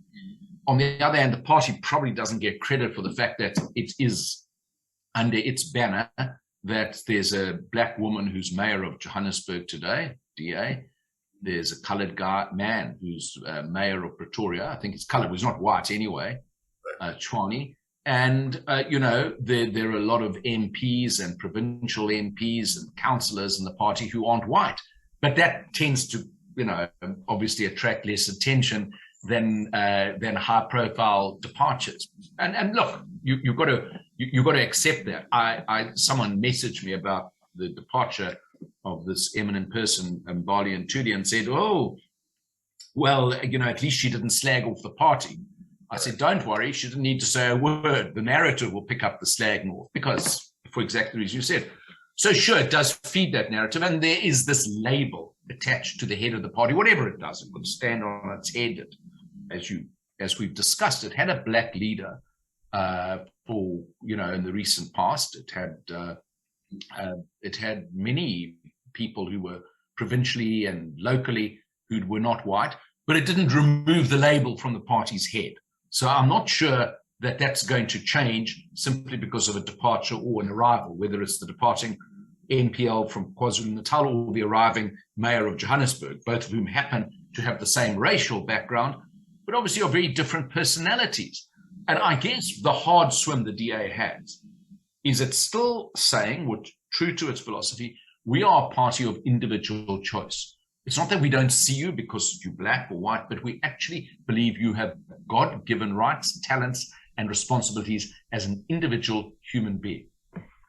On the other hand, the party probably doesn't get credit for the fact that it is under its banner that there's a black woman who's mayor of Johannesburg today, DA. There's a colored man who's mayor of Pretoria. I think it's colored. He's not white anyway, Tshwane. And, you know, there are a lot of MPs and provincial MPs and councillors in the party who aren't white. But that tends to, you know, obviously attract less attention than high-profile departures. And look, you've got to accept that. Someone messaged me about the departure of this eminent person, Mbali and Tudi, and said, "Oh, well, you know, at least she didn't slag off the party." I said, "Don't worry, she didn't need to say a word. The narrative will pick up the slagging off, because if for exactly the reason you said. So sure, it does feed that narrative, and there is this label attached to the head of the party, whatever it does. It would stand on its head. As we've discussed, it had a black leader for, in the recent past. It had many people who were provincially and locally who were not white, but it didn't remove the label from the party's head. So I'm not sure that that's going to change simply because of a departure or an arrival, whether it's the departing NPL from KwaZulu-Natal or the arriving mayor of Johannesburg, both of whom happen to have the same racial background, but obviously are very different personalities. And I guess the hard swim the DA has is it's still saying, which true to its philosophy, we are a party of individual choice. It's not that we don't see you because you're black or white, but we actually believe you have God-given rights, talents, and responsibilities as an individual human being.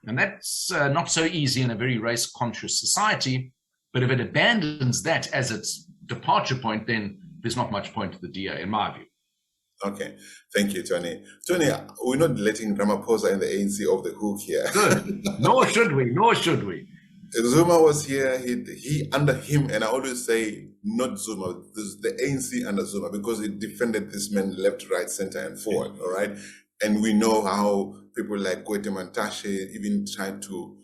And that's not so easy in a very race-conscious society. But if it abandons that as its departure point, then there's not much point to the DA, in my view.
Okay, thank you, Tony. Tony, we're not letting Ramaphosa and the ANC off the hook here.
Good. Nor should we.
Zuma was here, he under him, and I always say not Zuma, this is the ANC under Zuma, because he defended this man left, right, center, and forward, all right? And we know how people like Gwete Mantashe even tried to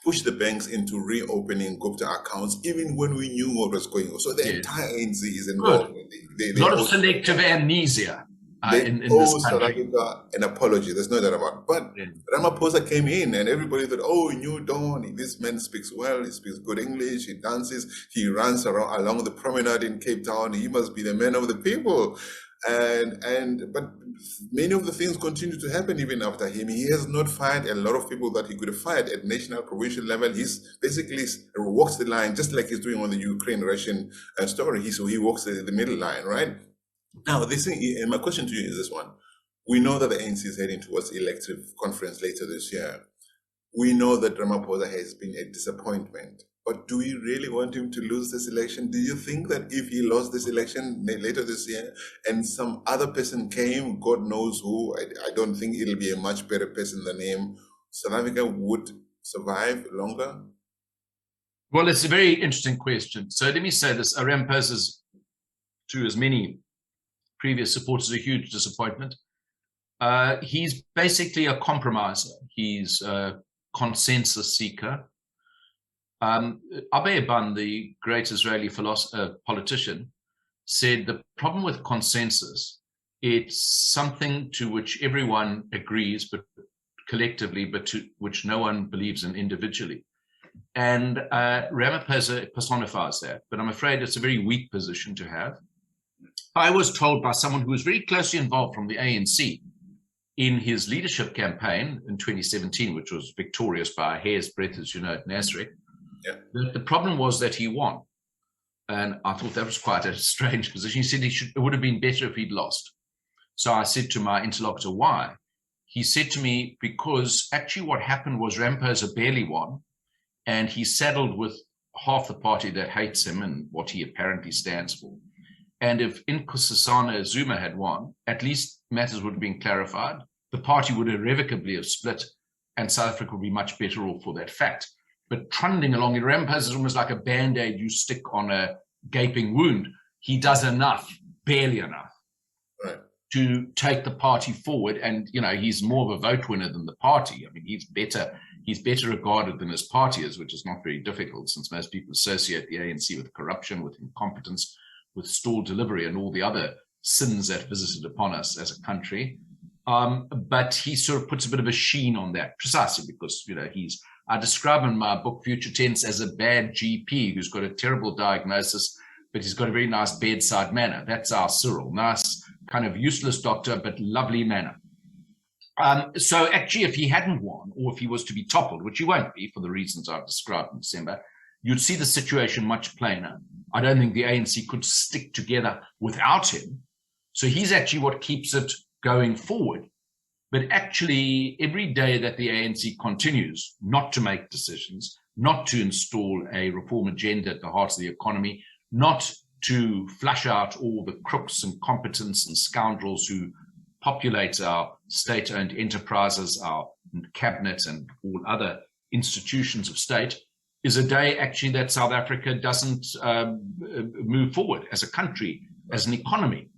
push the banks into reopening Gupta accounts, even when we knew what was going on. So the entire ANC is involved.
A lot of selective amnesia. In this
South
country.
Africa an apology, there's no doubt about it. But Ramaphosa came in and everybody thought, oh, New Dawn, this man speaks well, he speaks good English, he dances, he runs around along the promenade in Cape Town, he must be the man of the people. But many of the things continue to happen even after him. He has not fired a lot of people that he could have fired at national, provincial level. He's basically walks the line, just like he's doing on the Ukraine-Russian story. So he walks the middle line, right? Now, this thing, and my question to you is this one. We know that the ANC is heading towards elective conference later this year. We know that Ramaphosa has been a disappointment. But do we really want him to lose this election? Do you think that if he lost this election later this year and some other person came, God knows who, I don't think it'll be a much better person than him, South Africa would survive longer?
Well, it's a very interesting question. So let me say this. Ramaphosa's, to as many previous supporters, a huge disappointment. He's basically a compromiser. He's a consensus seeker. Abe Ban, the great Israeli politician, said the problem with consensus, it's something to which everyone agrees, but collectively, but to which no one believes in individually. And Ramaphosa personifies that, but I'm afraid it's a very weak position to have. I was told by someone who was very closely involved from the ANC in his leadership campaign in 2017, which was victorious by a hair's breadth, as you know, at Nasrec, that the problem was that he won. And I thought that was quite a strange position. He said it would have been better if he'd lost. So I said to my interlocutor, why? He said to me, because actually what happened was Ramaphosa barely won, and he's saddled with half the party that hates him and what he apparently stands for. And if Nkosazana Zuma had won, at least matters would have been clarified. The party would irrevocably have split, and South Africa would be much better off for that fact. But trundling along, Ramaphosa is almost like a band-aid you stick on a gaping wound. He does enough, barely enough, to take the party forward. And, he's more of a vote winner than the party. I mean, he's better regarded than his party is, which is not very difficult since most people associate the ANC with corruption, with incompetence, with stalled delivery and all the other sins that visited upon us as a country. But he sort of puts a bit of a sheen on that, precisely because, I describe in my book, Future Tense, as a bad GP who's got a terrible diagnosis, but he's got a very nice bedside manner. That's our Cyril. Nice, kind of useless doctor, but lovely manner. So actually, if he hadn't won, or if he was to be toppled, which he won't be for the reasons I've described in December, you'd see the situation much plainer. I don't think the ANC could stick together without him. So he's actually what keeps it going forward. But actually, every day that the ANC continues not to make decisions, not to install a reform agenda at the heart of the economy, not to flush out all the crooks and competents and scoundrels who populates our state-owned enterprises, our cabinet, and all other institutions of state, is a day actually that South Africa doesn't move forward as a country, as an economy.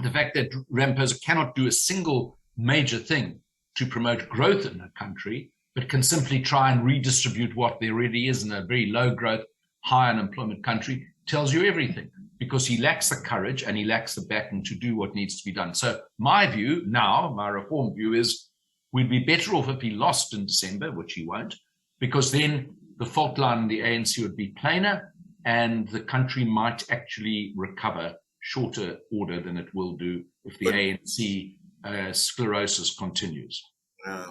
The fact that Ramaphosa cannot do a single major thing to promote growth in a country, but can simply try and redistribute what there really is in a very low growth, high unemployment country, tells you everything, because he lacks the courage and he lacks the backing to do what needs to be done. So my view now, my reform view, is we'd be better off if he lost in December, which he won't, because then the fault line in the ANC would be plainer and the country might actually recover shorter order than it will do if the ANC sclerosis continues.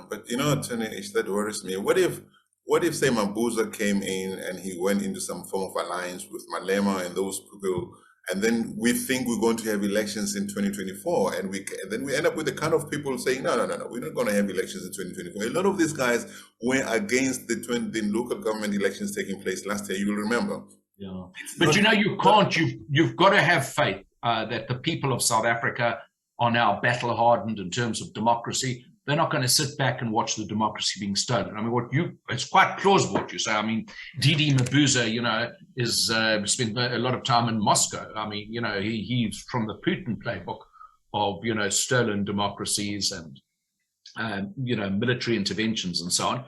But you know, Tony, that worries me. What if say Mabuza came in and he went into some form of alliance with Malema and those people, and then we think we're going to have elections in 2024, and then we end up with the kind of people saying, no, we're not going to have elections in 2024. A lot of these guys were against the local government elections taking place last year. You'll remember.
Yeah, but you know, you can't. You've got to have faith that the people of South Africa are now battle hardened in terms of democracy. They're not going to sit back and watch the democracy being stolen. I mean, it's quite plausible what you say. I mean, Didi Mabuza, you know, is spent a lot of time in Moscow. I mean, you know, he's from the Putin playbook of, you know, stolen democracies and, you know, military interventions and so on.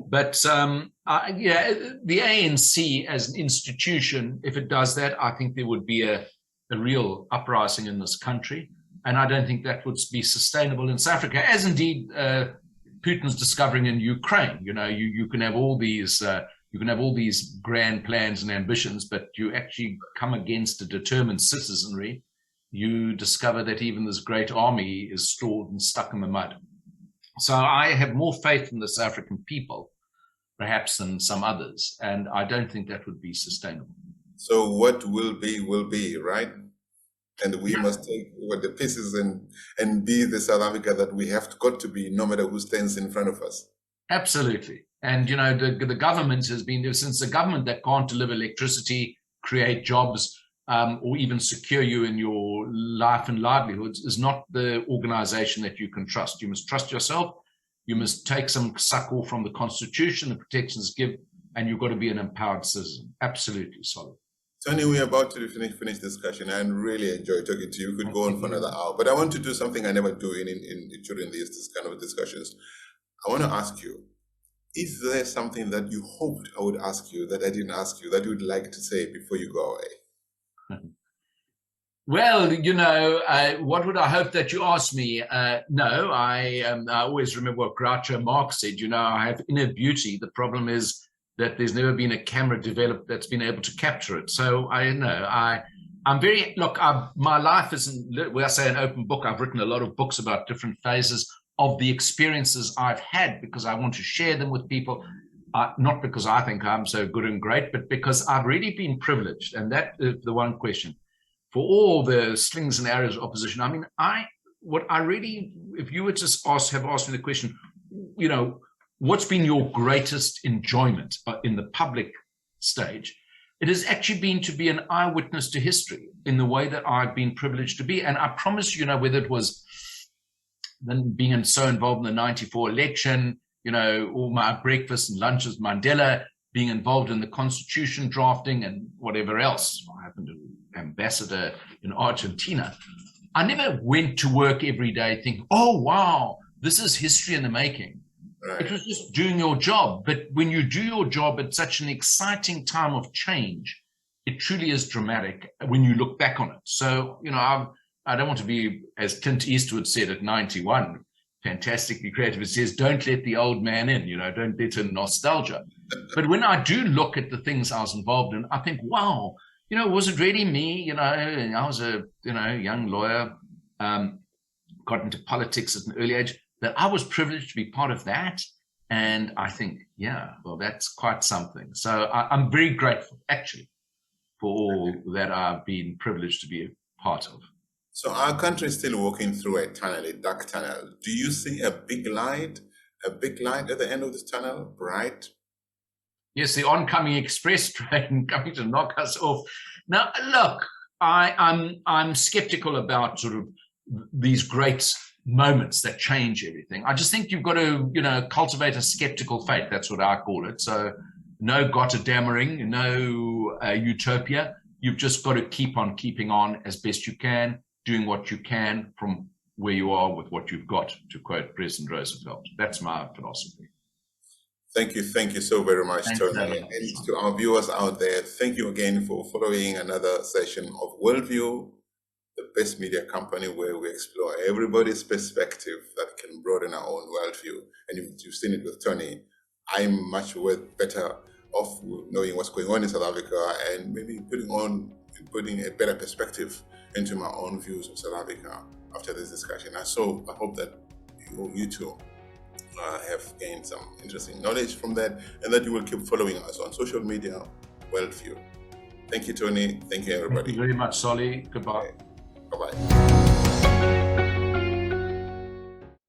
But yeah, the ANC as an institution, if it does that, I think there would be a real uprising in this country. And I don't think that would be sustainable in South Africa, as indeed Putin's discovering in Ukraine. You know, you can have all these grand plans and ambitions, but you actually come against a determined citizenry. You discover that even this great army is stored and stuck in the mud. So I have more faith in the South African people, perhaps, than some others, and I don't think that would be sustainable.
So what will be, right? And we must take what the pieces and be the South Africa that we have got to be, no matter who stands in front of us.
Absolutely. And, you know, the government has been, since the government that can't deliver electricity, create jobs, or even secure you in your life and livelihoods, is not the organization that you can trust. You must trust yourself. You must take some suckle from the Constitution, the protections give, and you've got to be an empowered citizen. Absolutely solid.
Tony, we're about to finish discussion. I really enjoy talking to you. We could go on for another hour, but I want to do something I never do during this kind of discussions. I want to ask you, is there something that you hoped I would ask you that I didn't ask you that you would like to say before you go away?
Well, you know, what would I hope that you ask me? No, I always remember what Groucho Marx said. You know, I have inner beauty. The problem is that there's never been a camera developed that's been able to capture it. So I'm very, look, my life isn't, when I say an open book, I've written a lot of books about different phases of the experiences I've had, because I want to share them with people, not because I think I'm so good and great, but because I've really been privileged. And that is the one question. For all the slings and arrows of opposition, I mean, if you were to have asked me the question, you know, what's been your greatest enjoyment in the public stage? It has actually been to be an eyewitness to history in the way that I've been privileged to be. And I promise, you know, whether it was then being so involved in the 94 election, you know, all my breakfasts and lunches, Mandela, being involved in the constitution drafting and whatever else. I happened to be ambassador in Argentina. I never went to work every day thinking, oh, wow, this is history in the making. Right. It was just doing your job. But when you do your job at such an exciting time of change, it truly is dramatic when you look back on it. So, you know, I don't want to be, as Clint Eastwood said at 91, fantastically creative, it says, don't let the old man in, you know, don't let in nostalgia. But when I do look at the things I was involved in, I think, wow, you know, was it really me? You know, I was a, you know, young lawyer, got into politics at an early age, that I was privileged to be part of that. And I think, yeah, well, that's quite something. So I'm very grateful, actually, for all that I've been privileged to be a part of.
So our country is still walking through a tunnel, a dark tunnel. Do you see a big light at the end of this tunnel, bright?
Yes, the oncoming express train coming to knock us off. Now, look, I'm skeptical about sort of these great moments that change everything. I just think you've got to, cultivate a skeptical faith. That's what I call it. So no Gotterdammerung, no utopia. You've just got to keep on keeping on as best you can, doing what you can from where you are with what you've got, to quote President Roosevelt. That's my philosophy.
Thank you so very much, Tony. And to our viewers out there, thank you again for following another session of WorldView, the best media company where we explore everybody's perspective that can broaden our own worldview. And you've seen it with Tony. I'm much better off knowing what's going on in South Africa and maybe putting a better perspective into my own views of South Africa after this discussion. And so I hope that you too have gained some interesting knowledge from that, and that you will keep following us on social media, WorldView. Thank you, Tony. Thank you, everybody.
Thank you very much, Solly. Goodbye.
Bye-bye.